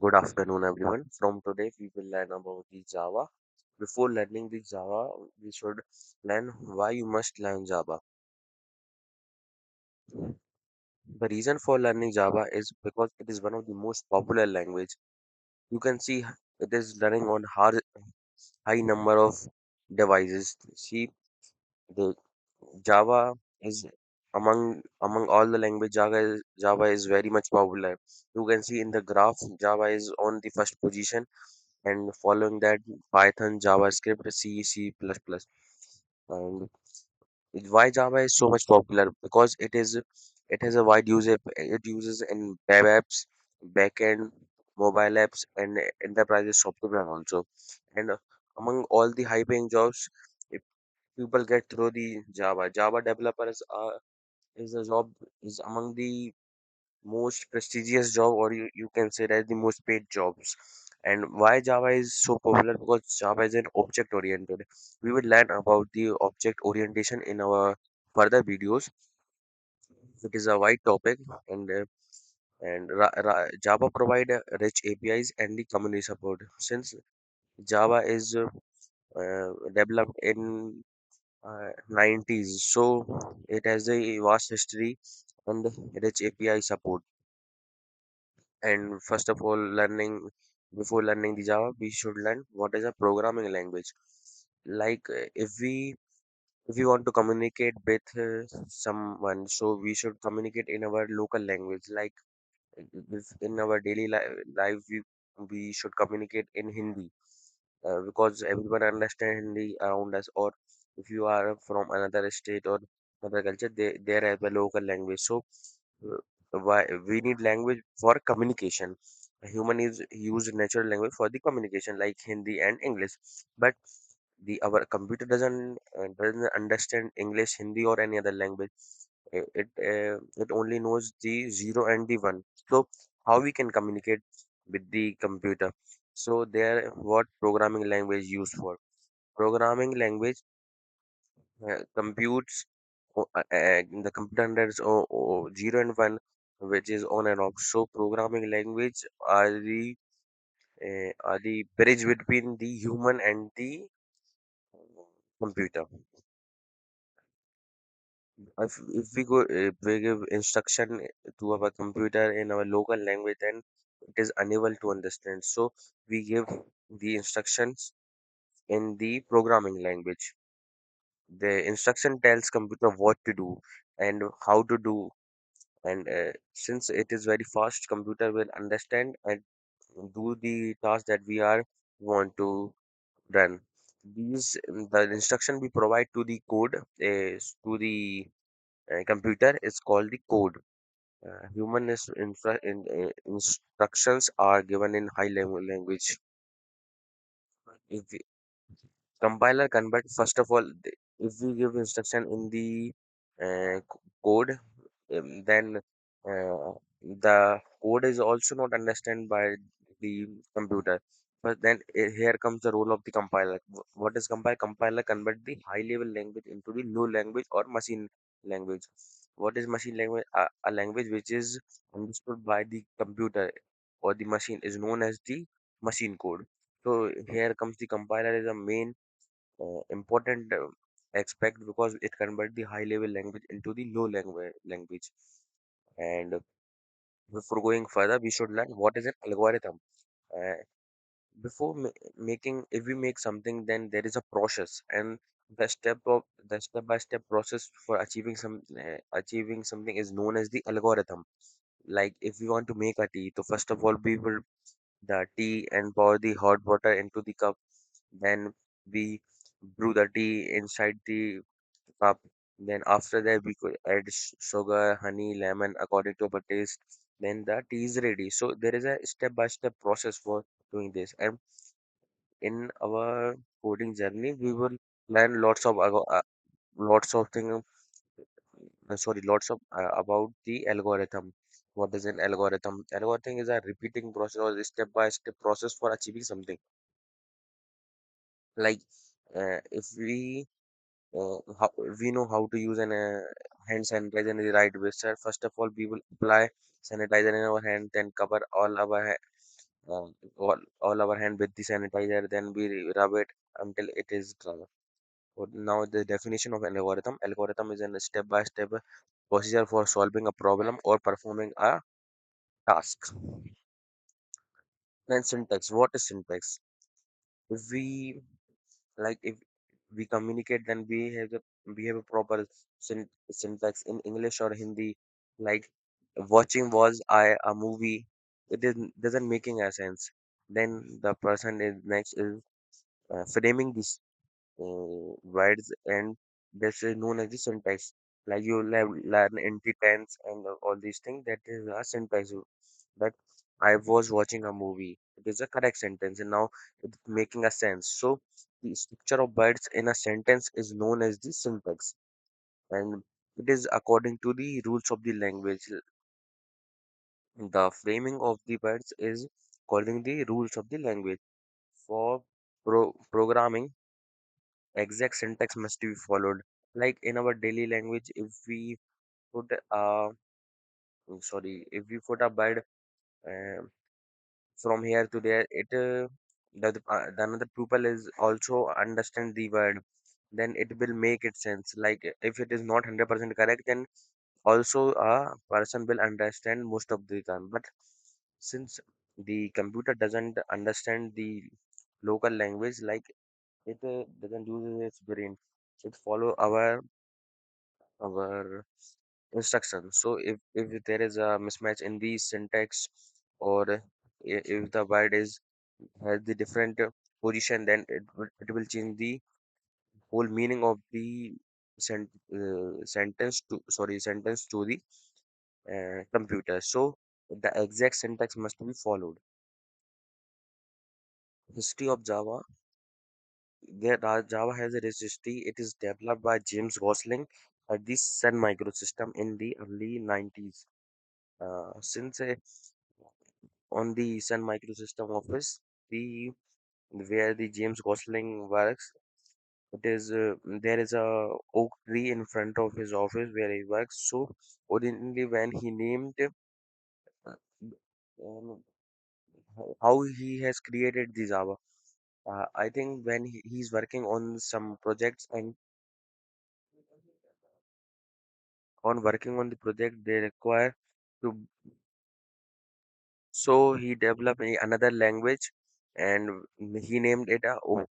Good afternoon, everyone. From today, we will learn about the Java. Before learning the Java, we should learn why you must learn Java. The reason for learning Java is because it is one of the most popular language. You can see it is running on high number of devices. See, the Java is among all the language. Java is very much popular. You can see in the graph, Java is on the first position and following that Python, JavaScript, C, C++. And why Java is so much popular? Because it has a wide use. It uses in web apps, backend, mobile apps, and enterprise software also. And among all the high-paying jobs, if people get through the Java developers is a job is among the most prestigious job, or you can say that the most paid jobs. And why Java is so popular? Because Java is an object oriented. We will learn about the object orientation in our further videos. It is a wide topic, and Java provide rich APIs and the community support. Since Java is developed in 90s, so it has a vast history and rich API support. And first of all, before learning the Java, we should learn what is a programming language. Like if we want to communicate with someone, so we should communicate in our local language. Like in our daily life, we should communicate in Hindi because everyone understand Hindi around us. Or if you are from another state or another culture, they have a local language. So uh, why we need language for communication. A human is use natural language for the communication like Hindi and English, but the our computer doesn't understand English, Hindi, or any other language. It only knows the zero and the one. So how we can communicate with the computer? So there, what programming language used for? Programming language computes the computer understands zero and one, which is on and off. So programming language are the bridge between the human and the computer. If we give instruction to our computer in our local language, then it is unable to understand. So we give the instructions in the programming language. The instruction tells computer what to do and how to do. And since it is very fast, computer will understand and do the task that we are want to run. The instruction we provide to the code is to the computer is called the code. Instructions are given in high level language. If we, compiler convert, first of all, if we give instruction in the code, then the code is also not understand by the computer. But then here comes the role of the compiler. What is compile? Compiler convert the high level language into the low language or machine language. What is machine language? A language which is understood by the computer or the machine is known as the machine code. So here comes the compiler is a main important aspect because it converts the high level language into the low language. And before going further, we should learn what is an algorithm. uh, Making, if we make something, then there is a process, and the step by step process for achieving something is known as the algorithm. Like if we want to make a tea, so first of all we will the tea and pour the hot water into the cup. Then we brew the tea inside the cup. Then after that we could add sugar, honey, lemon according to our taste. Then the tea is ready. So there is a step-by-step process for doing this. And in our coding journey, we will learn lots of things. Lots of about the algorithm. What is an algorithm? Algorithm is a repeating process or step-by-step process for achieving something. Like if we know how to use an hand sanitizer in the right way. Sir, first of all, we will apply sanitizer in our hand, then cover all our uh, all our hand with the sanitizer, then we rub it until it is dry. Now the definition of an algorithm. Algorithm is a step-by-step procedure for solving a problem or performing a task. Then syntax. What is syntax? If we if we communicate, then we have a proper syntax in English or Hindi. Like watching was I a movie. It is doesn't making a sense. Then the person is next is framing this words, and this is known as the syntax. Like you learn anti tense and all these things. That is a syntax. That I was watching a movie. It is a correct sentence, and now it's making a sense. So the structure of words in a sentence is known as the syntax, and it is according to the rules of the language. The framing of the words is according the rules of the language. For programming, exact syntax must be followed. Like in our daily language, if we put if we put a bird uh, from here to there, the another pupil is also understand the word, then it will make it sense. Like if it is not 100% correct, then also a person will understand most of the time. But since the computer doesn't understand the local language, like it doesn't use its brain, it follow our instructions. So if there is a mismatch in the syntax, or if the word is has the different position, then it will change the whole meaning of the sentence to the computer. So the exact syntax must be followed. History of Java. Java has a rich history. It is developed by James Gosling at the Sun Microsystem in the early 90s. Since on the Sun Microsystem office, the where the James Gosling works, it is there is a oak tree in front of his office where he works. So originally, when he named um, how he has created the Java, I think when he's working on some projects, and on working on the project they require to, so he developed another language, and he named it a oak,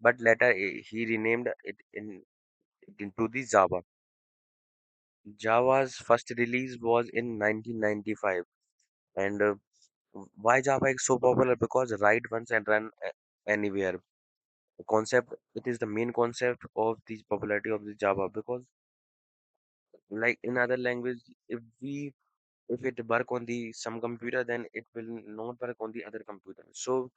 but later he renamed it into the Java. Java's first release was in 1995. And why Java is so popular? Because write once and run anywhere. The concept, it is the main concept of the popularity of the Java. Because like in other language, if we if it work on the some computer, then it will not work on the other computer. So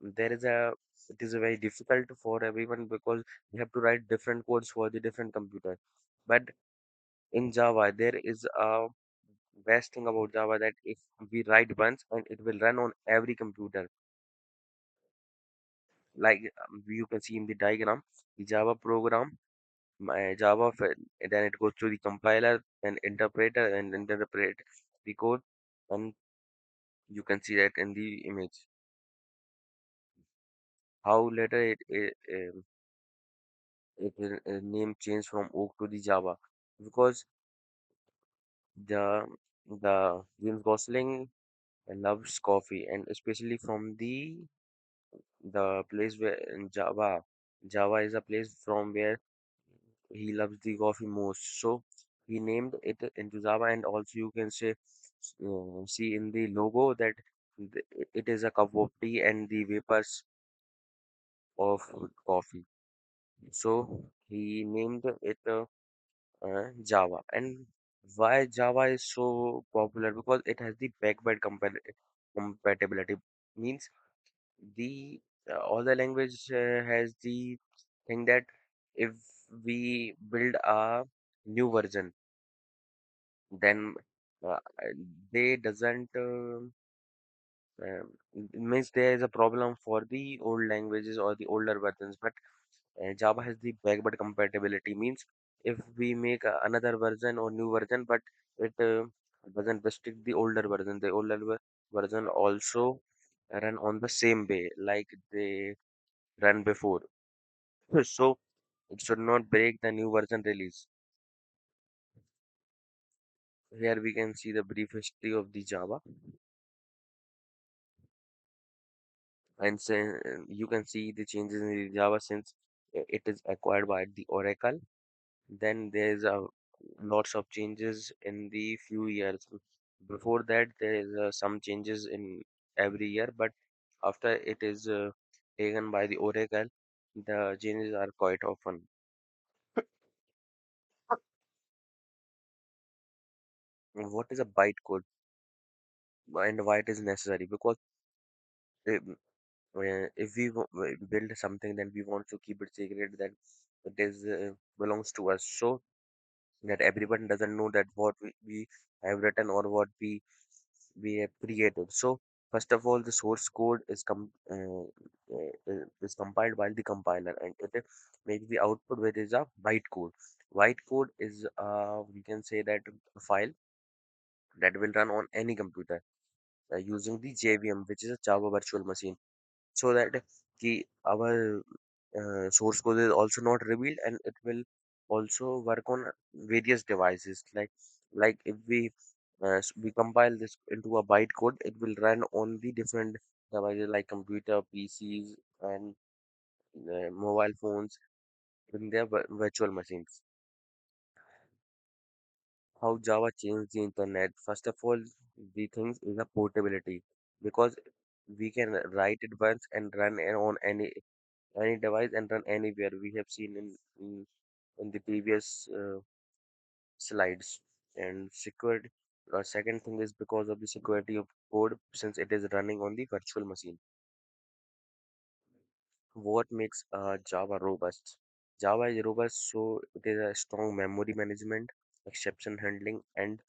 there is a it is a very difficult for everyone, because you have to write different codes for the different computer. But in Java, there is a best thing about Java, that if we write once, and it will run on every computer. Like you can see in the diagram, the Java program, then it goes to the compiler and interpreter and interpret the code, and you can see that in the image how later it will name changed from Oak to the Java, because the the James Gosling loves coffee, and especially from the place where in Java is a place from where he loves the coffee most. So he named it into Java, and also you can see in the logo that it is a cup of tea and the vapors of coffee. So he named it Java. And why Java is so popular? Because it has the backward compatibility. Means the all the language has the thing that if we build a new version, then uh, they doesn't means there is a problem for the old languages or the older versions. But Java has the backward compatibility. Means if we make another version or new version, but it doesn't restrict the older version. The older version also run on the same way like they ran before. So it should not break the new version release. Here we can see the brief history of the Java, and you can see the changes in the Java since it is acquired by the Oracle. Then there's lots of changes in the few years. Before that, there is some changes in every year, but after it is taken by the Oracle, the changes are quite often. What is a bytecode and why it is necessary? Because if we build something, then we want to keep it secret that it is belongs to us, so that everyone doesn't know that what we have written or what we have created. So first of all, the source code is compiled by the compiler, and it makes the output, which is a bytecode. Bytecode is we can say that a file that will run on any computer using the JVM, which is a Java Virtual Machine, so that our source code is also not revealed, and it will also work on various devices. Like if we compile this into a bytecode, it will run on the different devices like computer, PCs, and mobile phones in their virtual machines. How Java changed the internet? First of all, the things is a portability, because we can write it once and run it on any device and run anywhere. We have seen in the previous slides. And security. Second thing is because of the security of code, since it is running on the virtual machine. What makes Java robust? Java is robust, so it is a strong memory management, exception handling, and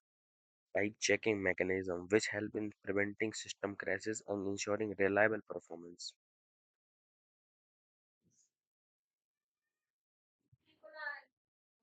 type checking mechanism, which help in preventing system crashes and ensuring reliable performance.